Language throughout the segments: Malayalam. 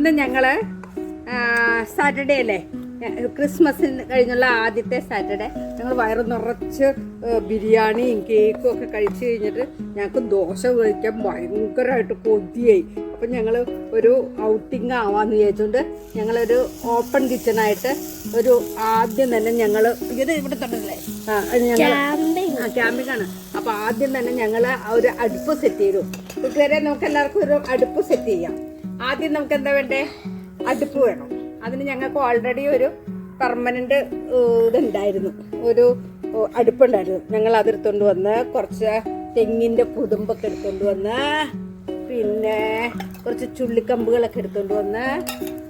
ഇന്ന് ഞങ്ങൾ സാറ്റർഡേ അല്ലേ, ക്രിസ്മസിന് കഴിഞ്ഞുള്ള ആദ്യത്തെ സാറ്റർഡേ ഞങ്ങൾ വയറ് നിറച്ച് ബിരിയാണിയും കേക്കും ഒക്കെ കഴിച്ച് കഴിഞ്ഞിട്ട് ഞങ്ങൾക്ക് ദോശ കഴിക്കാൻ ഭയങ്കരമായിട്ട് കൊതിയായി. അപ്പം ഞങ്ങൾ ഒരു ഔട്ടിങ് ആവാമെന്ന് വിചാരിച്ചുകൊണ്ട് ഞങ്ങളൊരു ഓപ്പൺ കിച്ചണായിട്ട് ഒരു ആദ്യം തന്നെ ഞങ്ങൾ ഇത് ഇവിടെ തൊട്ടല്ലേ ക്യാമ്പിംഗ് ആണ്. അപ്പോൾ ആദ്യം തന്നെ ഞങ്ങൾ ഒരു അടുപ്പ് സെറ്റ് ചെയ്തു. കൂട്ടുകാരെ നമുക്ക് എല്ലാവർക്കും ഒരു അടുപ്പ് സെറ്റ് ചെയ്യാം. ആദ്യം നമുക്ക് എന്താ വേണ്ടേ? അടുപ്പ് വേണം. അതിന് ഞങ്ങൾക്ക് ഓൾറെഡി ഒരു പെർമനന്റ് ഇതുണ്ടായിരുന്നു, ഒരു അടുപ്പുണ്ടായിരുന്നു. ഞങ്ങൾ അതെടുത്തോണ്ട് വന്ന് കുറച്ച് തെങ്ങിൻ്റെ കുതുമ്പൊക്കെ എടുത്തോണ്ട് വന്ന് പിന്നെ കുറച്ച് ചുള്ളിക്കമ്പുകളൊക്കെ എടുത്തോണ്ട് വന്ന്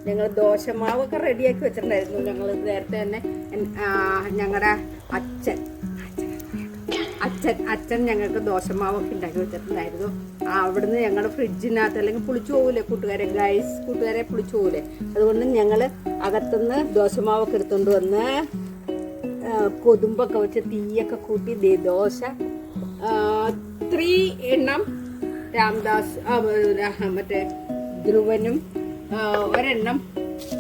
ഞങ്ങൾ ദോശമാവൊക്കെ റെഡിയാക്കി വെച്ചിട്ടുണ്ടായിരുന്നു. ഞങ്ങൾ നേരത്തെ തന്നെ ഞങ്ങളുടെ അച്ഛൻ ഞങ്ങൾക്ക് ദോശമാവൊക്കെ ഉണ്ടാക്കി വെച്ചിട്ടുണ്ടായിരുന്നു. അവിടുന്ന് ഞങ്ങൾ ഫ്രിഡ്ജിനകത്ത് അല്ലെങ്കിൽ പുളിച്ചു പോകൂലേ കൂട്ടുകാരെ പുളിച്ചു പോകൂലേ, അതുകൊണ്ട് ഞങ്ങൾ അകത്തുനിന്ന് ദോശമാവൊക്കെ എടുത്തുകൊണ്ട് വന്ന് കൊതുമ്പൊക്കെ വെച്ച് തീയൊക്കെ കൂട്ടി ദോശ 3 എണ്ണം രാംദാസ് മറ്റേ ധ്രുവനും ഒരെണ്ണം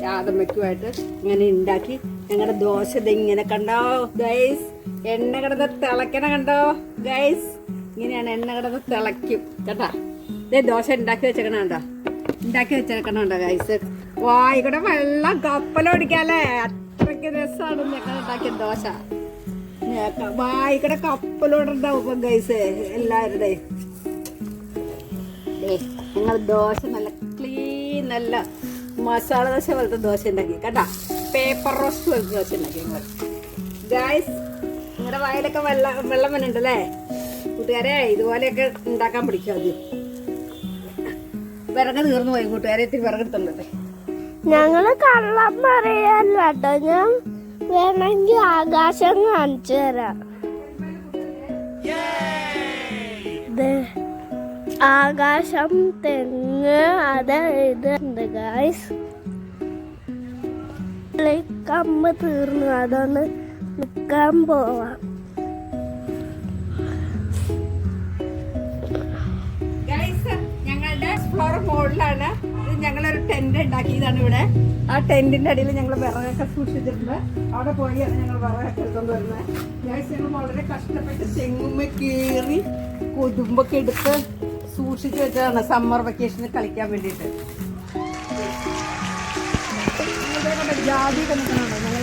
രാധമ്മയ്ക്കുമായിട്ട് ഇങ്ങനെ ഉണ്ടാക്കി ഞങ്ങളുടെ ദോശ ഇങ്ങനെ കണ്ടോ ഗൈസ്, എണ്ണ കിടന്ന് തിളയ്ക്കണ കണ്ടോ ഗൈസ്, ഇങ്ങനെയാണ് എണ്ണ കിടന്ന് തിളയ്ക്കും കേട്ടാ. ഇതേ ദോശ ഉണ്ടാക്കി വെച്ചേക്കണുണ്ടോ ഗൈസ്. വായിക്കൂടെ വെള്ളം കപ്പലോടിക്കാല്ലേ, അത്രയ്ക്ക് രസമാണ് ഞങ്ങൾ ഉണ്ടാക്കിയ ദോശ. വായിക്കൂടെ കപ്പലോടുണ്ടാവും ഗൈസ് എല്ലാവരുടെയും. ഞങ്ങൾ ദോശ നല്ല ക്ലീൻ നല്ല മസാല ദോശ പോലത്തെ ദോശ ഉണ്ടാക്കി കേട്ടാ. പേപ്പർ റോസ്റ്റ് പോലത്തെ ദോശ ഉണ്ടാക്കി ഞങ്ങൾ ഗൈസ്. നിങ്ങളുടെ വായിലൊക്കെ വെള്ളം വന്നുണ്ടല്ലേ കൂട്ടുകാരെ. ഇതുപോലെയൊക്കെ ഉണ്ടാക്കാൻ പിടിക്കും. അത് വിറക് തീർന്നു പോയി കൂട്ടുകാരെ, ഇത്തിരി വിറകെടുത്തുണ്ടല്ലേ. ഞങ്ങള് കള്ളം പറയാല്ലോ, ഞാൻ വേണമെങ്കിൽ ആകാശം കാണിച്ചു തരാം. ആകാശം, തെങ്ങ്, അത് ഇതുണ്ട് ഗൈസ്. കമ്പ് തീർന്നു, അതൊന്ന് നിൽക്കാൻ പോവാം. ഞങ്ങളുടെ ഫ്ലോർ മോളിലാണ് ഇത്. ഞങ്ങളൊരു ടെന്റ് ഉണ്ടാക്കിയതാണ് ഇവിടെ. ആ ടെന്റിന്റെ അടിയിൽ ഞങ്ങൾ വിറകൊക്കെ സൂക്ഷിച്ചിട്ടുണ്ട്. അവിടെ പോയാണ് ഞങ്ങൾ വിറകൊക്കെ എടുത്തോണ്ട് വരുന്നത്. ഞങ്ങൾ വളരെ കഷ്ടപ്പെട്ട് തെങ്ങുമ്മ കയറി കൊതുമ്പൊക്കെ എടുത്ത് സൂക്ഷിച്ച് വെച്ചതാണ് സമ്മർ വെക്കേഷന് കളിക്കാൻ വേണ്ടിയിട്ട്. ജാതി നിൽക്കണുണ്ടോ ഞങ്ങൾ